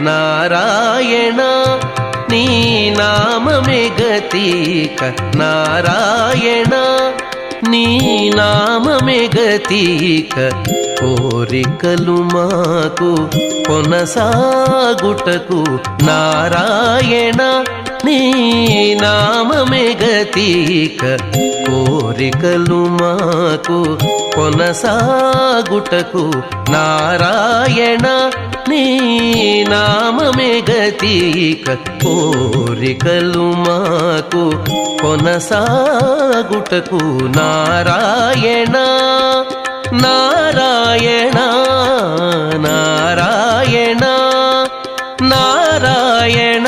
నారాయణ నీ నామమే గతిక నారాయణ నీ నామమే గతిక కోరికలు మాకు కొనసాగుటకు నారాయణ నీ నామమే గతిక కోరికలు మాకు కొనసాగుటకు నారాయణ నీ నామమే గతిక కోరికలు మాకు కొనసాగుటకు నారాయణ నారాయణ నారాయణ నారాయణ